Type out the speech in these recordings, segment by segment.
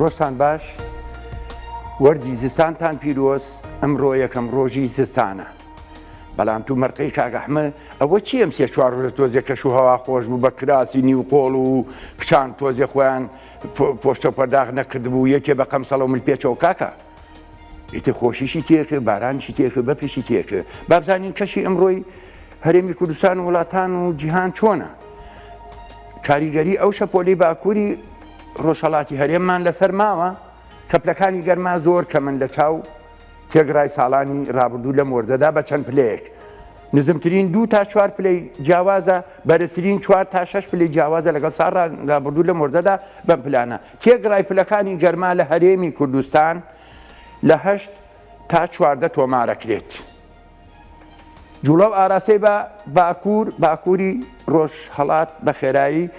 ڕۆژتان باش وەرزی زستانتان پیرۆز ئەمڕۆ یەکەم ڕۆژی زستانە بەڵام تو مەرقەی کاگەحمە ئەوە چی ئەم سێ چوار ڕۆژە تۆزێک کەش و هەوا خۆش بوو بە کراسی نیو قۆڵ و کچان تۆزێ خۆیان پۆشتە پەرداغ نەکردبوو یەکێ بە قەمسەڵە و مل پێچەوە کاکە ئیتر خۆشیشی تێکە بارانشی تێکە بەفیشی تێکە با بزانین کەشی ئەمڕۆی هەرێمی کوردستان و وڵاتان و جیهان چۆنە کاریگەری ئەو شەپۆلەی باکووری ڕۆژهەڵاتی هەرێممان لەسەر ماوە کەپلەکانی گەرما زۆر کە من لە چاو تێگرای ساڵانی ڕابردوو لە مۆردەدا بە چەند پلەیەک نزمترین 2 تا 4 پلەی جیاوازە بەرزترین 4 تا 6 پلەی جیاوازە لەگەڵ ساڵ ڕابردوو لە مۆردەدا بەم پلانە تێگرای پلەکانی گەرما لە هەرێمی کوردستان لە 8 تا 14 تۆمارەکرێت جوڵە و ئاراسەی بە باکووری ڕۆژهەڵات بە خێرایی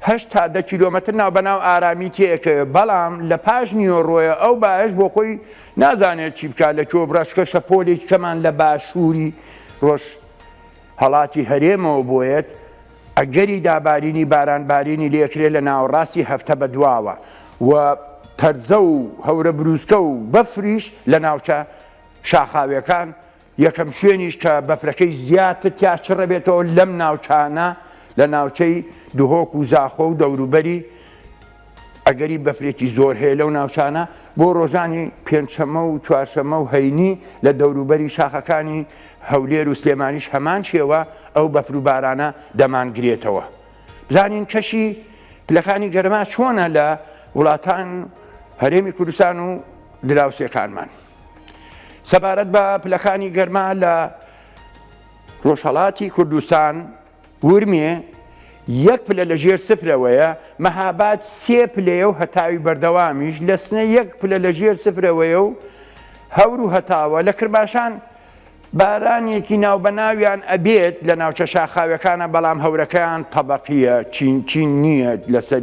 8 تا 10 کیلۆمەتر ناو بەناو ئارامی تێکەوە بەڵام لە پاش نیوەڕۆیە ئەو باش بۆ خۆی نازانێت چی بکات لە کۆ بڕاشکە شەپۆلێک کەمان لە باشووری ڕۆژهەڵاتی هەرێمەوە بۆیەت ئەگەری دابارینی بارانبارینی لێکرێت لە ناوەڕاستی هەفتە بە دواوە و تەرزە و هەورە بروسکە و بەفریش لە ناوچە شاخاویەکان یەکەم شوێنیش کە بەفرەکەی زیاتر تیا چڕە بێتەوە لەم ناوچانە لە ناوچەی دوهۆک و زاخۆ و دەوروبەری ئەگەری بەفرێکی زۆر هەیە لەو ناوچانە بۆ ڕۆژانی پێنجشەمە و چوارشەمە و هەینی لە دەوروبەری شاخەکانی هەولێر و سلێمانیش هەمان شێوە ئەو بەفر و بارانە دەمانگرێتەوە بزانین کەشی پلەکانی گەرما چۆنە لە وڵاتان هەرێمی کوردستان و دراوسێکانمان سەبارەت بە پلەکانی گەرما لە ڕۆژهەڵاتی کوردستان ورمێ یەک پلە لە ژێر سفرەوەیە مەهاباد 3 پلەیە و هەتاوی بەردەوامیش لە سنە 1 پلە لە ژێر سفرەوەیە و هەور و هەتاوە لە کرماشان بارانێکی ناوبەناویان ئەبێت لە ناوچە شاخاوەکانە بەڵام هەورەکەیان تەبەقیە چین نییە لەسەر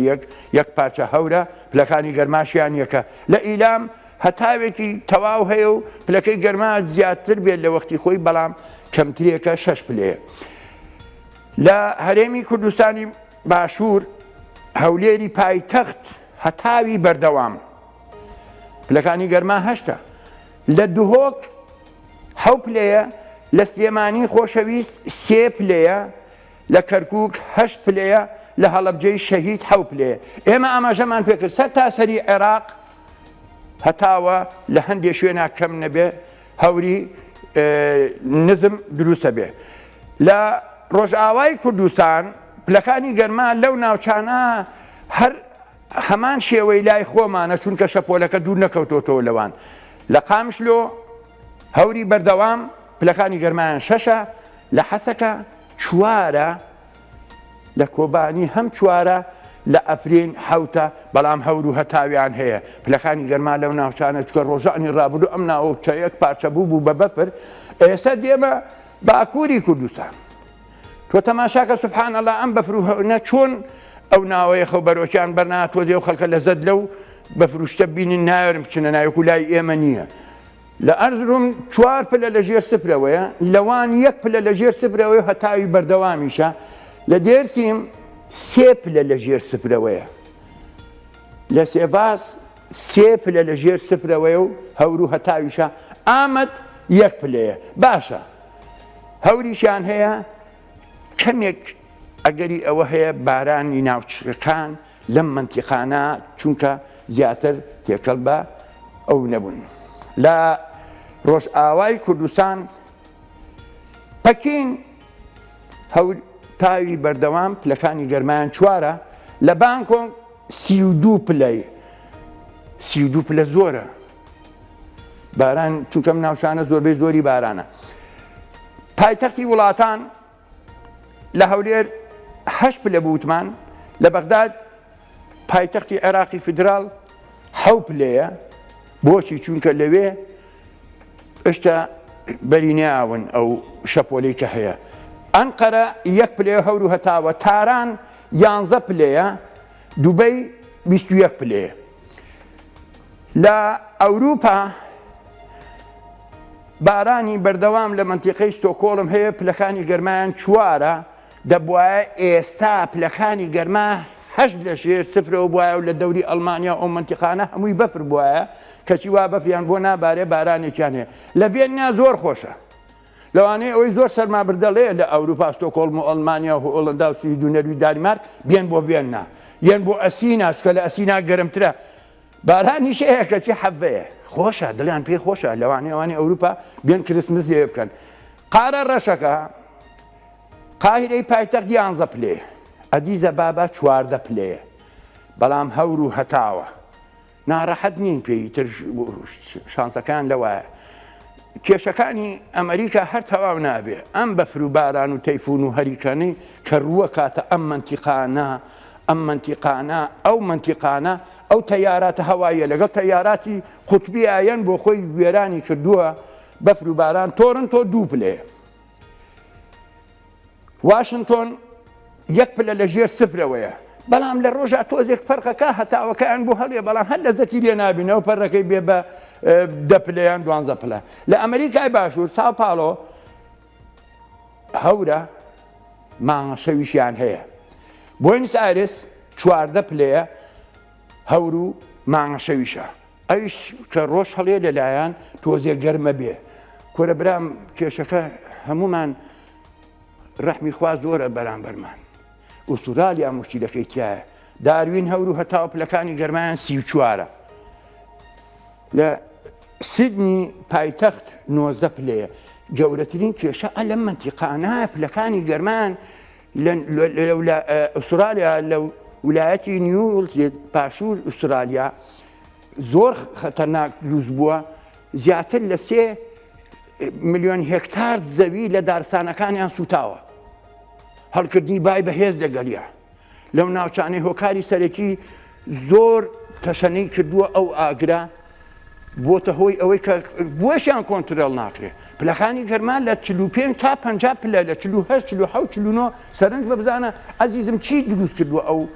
یەک پارچە هەورە پلەکانی گەرماشیان یەکە لە ئیلام هەتاوێکی تەواو هەیە و پلەکەی گەرما زیاتر بێت لە وەختی خۆی بەڵام کەمترێکە 6 پلەیە لە هەرێمی کوردستانی باشوور هەولێری پایتەخت هەتاوی بەردەوام پلەکانی گەرما 8 لە دوهۆک 7 پلەیە لە سلێمانی خۆشەویست 3 پلەیە لە کەرکووک 8 پلەیە لە هەڵەبجەی شەهید 7 پلەیە ئێمە ئاماژەمان پێکرد سەر تاسەری عێراق هەتاوە لە هەندێک شوێنە کەم نەبێ هەوری نزم دروستە بێ لە ڕۆژئاوای کوردستان پلەکانی گەرما لەو ناوچانە هەر هەمان شێوەی لای خۆمانە چونکە شەپۆلەکە دوور نەکەوتۆتەوە لەوان لە قامشلۆ هەوری بەردەوام پلەکانی گەرمایان 6 لە حەسەکە 4 لە کۆبانی هەم 4 لە ئەفرین 7 بەڵام هەور و هەتاویان هەیە پلەکانی گەرما لەو ناوچانە چکە ڕۆژانی ڕابردوو ئەم ناوچە یەک پارچە بوو بە بەفر ئێستا دێمە باکووری کوردستان تۆ تەماشاکە سوبحان ئەڵڵا ئەم بەفروهەونە چۆن ئەو ناوەیە خەو بەرۆکیان بەرناتۆ دێ و خەڵکە لە زەد لەو بەفروشتە بینین ناوێرم بچنە ناوێک و لای ئێمە نییە لە ئەرزروم 4 پلە لە ژێر سفرەوەیە لەوان 1 پلە لە ژێر سفرەوەی هەتاوی بەردەوامیشە لە دێرسیم 3 پلە لە ژێر سفرەوەیە لە سێڤاس 3 پلە لە ژێر سفرەوەیە و هەور و هەتاویشە ئامەد 1 پلەیە باشە هەوریشیان هەیە کەمێک ئەگەری ئەوە هەیە بارانی ناوچەکان لەم منتیقانە چونکە زیاتر تێکەڵ بە ئەو نەبوون لە ڕۆژئاوای کوردستان پەکین تاوی بەردەوام پلەکانی گەرمایان 4 لە بانکۆنگ 32 پلەی 32 پلە زۆرە باران چونکەم ناوچانە زۆربەی زۆری بارانە پایتەختی وڵاتان لە هەولێر 8 پلە بوتمان لە بەغداد پایتەختی عێراقی فیدراڵ 7 پلەیە بۆچی چونکە لەوێ ئشتا بەرینیاون ئەو شەپۆلەی کە هەیە ئەنقەرە 1 پلەیە هەور و هەتاوە تاران 11 پلەیە دووبەی 21 پلەیە لە ئەوروپا بارانی بەردەوام لە منتیقەی ستۆکۆڵم هەیە پلەکانی گەرمایان 4 دەبوایە ئێستا پلەکانی گەرما هەشت لە ژێر سفرەوە بواە و لە دەوری ئەڵمانیا ئەو منتیقانە هەمووی بەفر بواە کەچی وا بەفریان بۆ نابارێ بارانێکیان هەیە لە ڤێنیا زۆر خۆشە لەوانەیە ئەوەی زۆر سەرمابردەڵەیە لە ئەوروپا ستۆکۆڵم و ئەڵمانیا و ئۆڵەندا و سوید و نەروی دانمارک بێن بۆ ڤێننا یان بۆ ئەسینا چکە لە ئەسینا گەرمترە بارانیش هەیە کەچی حەڤەیە خۆشە دڵیان پێی خۆشە لەوانەیە ئەوانەی ئەوروپا بێن کریسمس لێ بکەن قارە ڕەشەکە قاهیرەی پایتەخت 11 پلێ ئەدیزە بابە 14 پلێ بەڵام هەور و هەتاوە ناڕەحەت نین پێی تر شانسەکان لەوایە کێشەکانی ئەمریکا هەر تەواو نابێ ئەم بەفر و باران و تەیفون و هەریکەنەی کە ڕووە کاتە ئەم منتیقانە ئەو تەیاراتە هەواییە لەگەڵ تەیاراتی قوتبی ئایەن بۆ خۆی وێرانی کردووە بەفر و باران تۆرنتۆ 2 پلێ واشنتۆن 1 پلە لە ژێر سفرەوەیە بەڵام لە ڕۆژە تۆزێک فەرقەکە هەتاوەکەیان بۆ هەڵێ بەڵام هەر لە زەتی لێ نابینەوە پەرەکەی بێ بە 10 پلەیان 12 پلە لە ئەمریکای باشوور ساو پاڵۆ هەورە مانگە شەویشیان هەیە بۆینس ئایرس 14 پلەیە هەور و مانگە شەویشە ئەویش کە ڕۆژ هەڵێ لەلایەن تۆزێک گەرمە بێ کۆرە برام کێشەکە هەمومان ڕەحمی خوا زۆرە بەرامبەرمان ئوستورالیا مشکلەکەی تایە داروین هەور و هەتاو پلەکانی گەرمایان 34 لە سیدنی پایتەخت 19 پلەیە گەورەترین کێشە لەم منتیقانە پلەکانی گەرمان لە ئوسترالیا لە ویلایەتی نیو پاشوور ئوسترالیا زۆر خەتەرناک دروست بووە زیاتر لە 3 ملیۆن هێکتار زەوی لە دارستانەکانیان سوتاوە هەڵکردنی بای بەهێز لەگەڵیە لەو ناوچانەی هۆکاری سەرەکی زۆر تەشەنەی کردووە ئەو ئاگرا بۆتە هۆی ئەوەی کە بۆشیان کۆنترۆل ناکرێت پلەکانی گەرمان لە 45 تا 50 پلە لە 48 47 49 سەرنج بە بزانە ئەزیزم چی دروست کردووە ئەو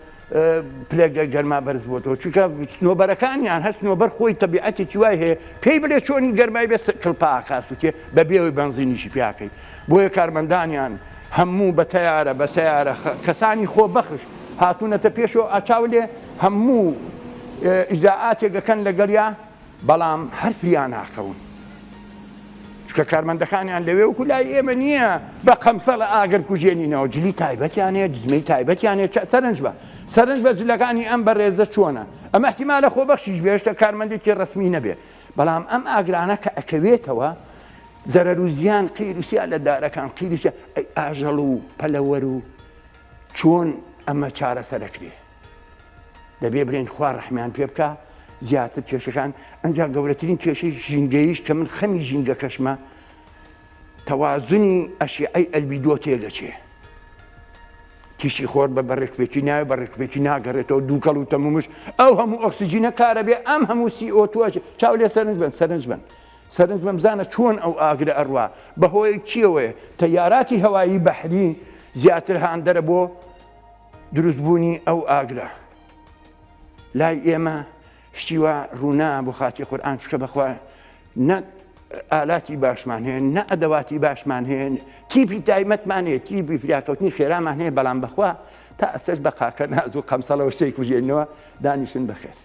پلێگە گەرما بەرز بۆتەوە چونکە سنۆبەرەکانیان هەر سنۆبەر خۆی تەبیعەتێکی وای هەیە پێی بڵێ چۆنی گەرمای بێ کڵپاکاسوتێ بە بێەوەی بەنزینیشی پیاکەی بۆیە کارمەندانیان هەموو بە تەیارە بە سیارە کەسانی خۆ بەخش هاتوونەتە پێشەوە ئاچاو لێ هەموو ئیجراعاتێکەکەن لەگەڵیا بەڵام هەرفریان ناکەون چکە کارمەندەکانیان لەوێ وکو لای ئێمە نییە بە قەمسەڵە ئاگەر کوژێنینەوە جلی تایبەتیانەیە جزمەی تایبەتیانەیە سەرنج بە جلەکانی ئەم بەڕێزە چۆنە ئەمە احتیمالە خۆبەخشیش بێشتە کارمەندێکی ڕسمی نەبێ بەڵام ئەم ئاگرانە کە ئەکەوێتەوە زەرەر و زیان قیرروسیا لە دارەکان قیرروسیا ئاژەڵ و پەلەوەر و چۆن ئەمە چارەسەرەکرێ دەبێ برێن خوا ڕەحمیان پێ بکە زیاتر کێشەکان ئەنجا گەورەترین کێشەی ژینگەیش کە من خەمی ژینگەکەشمە تەوازنی ئەشیعەی ئەلبیدۆ تێدەچێ تیشی خۆر بە بەڕێکپێکی ناوێ بەڕێکپێکی ناگەڕێتەوە دووکەڵ و تەمومش ئەو هەموو ئۆکسیجینە کارە بێ ئەم هەموو CO2 چاو لێ سەرنج بن بزانە چۆن ئەو ئاگرە ئەڕوا بەهۆی چیەوەیە تەیاراتی هەوایی بەحری زیاتر هاندەرە بۆ دروستبوونی ئەو ئاگرە لای ئێمە شتیوە ڕوونا بۆ خاتی قورئان چکە بەخوا نە ئالاتی باشمان هەیە نە ئەدەواتی باشمان هەیە تیپی تایبەتمان هەیە تیپی فریاکەوتنی خێرامان هەیە بەڵام بەخوا تا ئەسەش بە قاکە ناز و قەمسەڵەوە شتێک کوژێنەوە دانیشن بەخێر